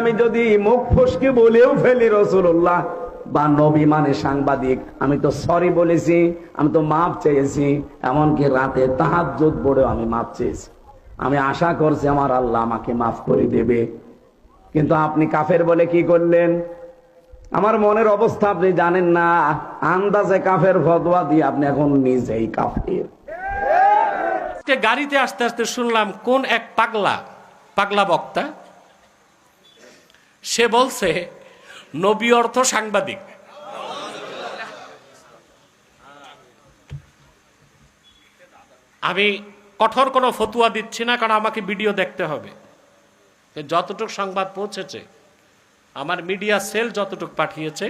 আমি যদি মুখ ফসকে বলেও ফেলি রাসূলুল্লাহ বা নবী মানে সাংবাদিক, আমি তো সরি বলেছি, আমি তো মাপ চেয়েছি, এমনকি রাতে তাহাজ্জুদ পড়েও আমি মাপ চেয়েছি। আমি আশা করছি আমার আল্লাহ আমাকে মাফ করে দেবে। কিন্তু আপনি কাফের বলে কি করলেন? আমার মনের অবস্থা আপনি জানেন না। আন্দাজে কাফের ফতোয়া দিয়ে আপনি এখন নিজেই কাফের। গাড়িতে আসতে আসতে শুনলাম কোন এক পাগলা বক্তা, সে বলছে নবী অর্থ সাংবাদিক। আমি কঠোর কোনো ফতুয়া দিচ্ছি না, কারণ আমাকে ভিডিও দেখতে হবে। যতটুকু সংবাদ পৌঁছেছে, আমার মিডিয়া সেল যতটুকু পাঠিয়েছে,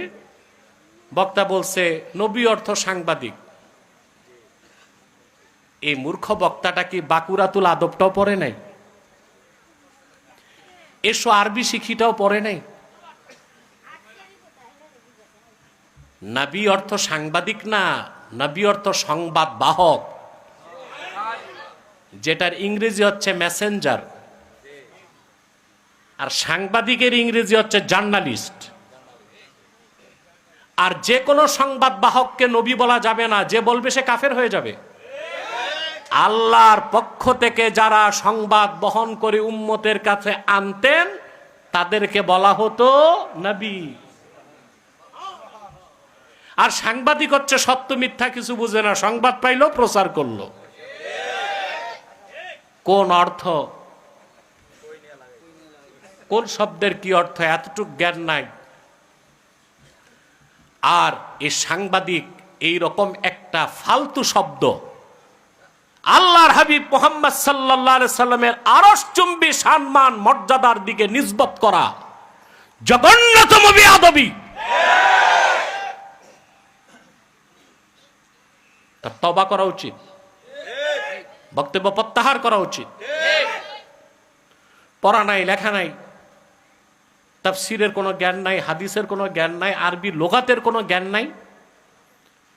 বক্তা বলছে নবী অর্থ সাংবাদিক। এই মূর্খ বক্তাটা কি বাকুরাতুল আদবটাও পড়ে নাই? এসো আরবি শিখিটাও পড়ে নাই? নবী অর্থ সাংবাদিক না, নবী অর্থ সংবাদ বাহক, যেটার ইংরেজি হচ্ছে মেসেঞ্জার, আর সাংবাদিকের ইংরেজি হচ্ছে জার্নালিস্ট। আর যে কোনো সংবাদ বাহককে নবী বলা যাবে না, যে বলবে সে কাফের হয়ে যাবে। আল্লাহর পক্ষ থেকে যারা সংবাদ বহন করে উম্মতের কাছে আনতেন, তাদেরকে বলা হতো নবী। আর সাংবাদিক হচ্ছে সত্য মিথ্যা কিছু বুঝে না, সংবাদ পাইলো প্রচার করলো। কোন অর্থ, কোন শব্দের কি অর্থ, এতটুক জ্ঞান নাই। আর এই সাংবাদিক এই রকম একটা ফালতু শব্দ আল্লাহর হাবিব মুহাম্মদ সাল্লাল্লাহু আলাইহি সাল্লামের আরশচুম্বী সম্মান মর্যাদার দিকে নিসবত করা জঘন্যতম বেয়াদবি। তার তওবা করা উচিত, বক্তব্য প্রত্যাহার করা উচিত। পড়া নাই, লেখা নাই, তাফসীরের কোনো জ্ঞান নাই, হাদিসের কোনো জ্ঞান নাই, আরবি লুগাতের কোনো জ্ঞান নাই,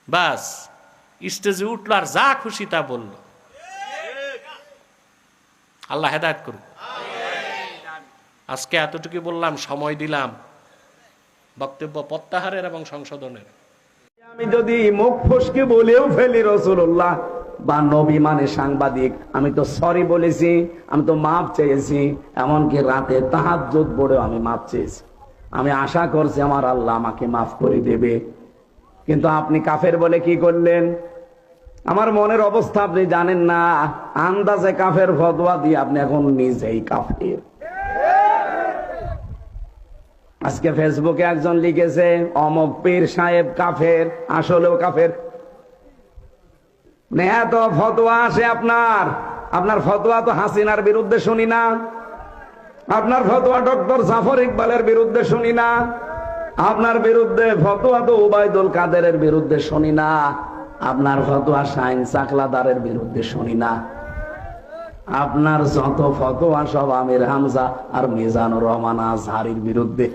বাস স্টেজে উঠলো আর যা খুশি তা বলল। আল্লাহ হেদায়েত করুক। আজকে এতটুকু বললাম, সময় দিলাম বক্তব্য প্রত্যাহারের এবং সংশোধনের। আমি যদি মুখ ফসকে বলেও ফেলি রাসূলুল্লাহ বা নবী মানে সাংবাদিক, আমি তো সরি বলেছি, আমি তো মাপ চেয়েছি, এমনকি রাতে তাহাজ্জুদ পড়েও আমি মাপ চেয়েছি। আমি আশা করছি আমার আল্লাহ আমাকে মাফ করে দেবে। কিন্তু আপনি কাফের বলে কি করলেন? আমার মনের অবস্থা আপনি জানেন না। আন্দাজে কাফের ফতোয়া দিয়ে আপনি এখন নিজেই কাফের। আজকে ফেসবুকে একজন লিখেছে অমক পীর সাহেব কাফের, আসলেও কাফের। এত ফতোয়া আসে আপনার ফতোয়া তো হাসিনার বিরুদ্ধে শুনি না, আপনার ফতোয়া ডক্টর জাফর ইকবালের বিরুদ্ধে শুনি না, আপনার বিরুদ্ধে ফতোয়া তো ওবায়দুল কাদেরের বিরুদ্ধে শুনি না, আপনার ফতোয়া শাইন চাকলাদারের বিরুদ্ধে শুনি না। আপনার যত ফতোয়া সব আমির হামজা আর মিজানুর রহমান আজহারির বিরুদ্ধে।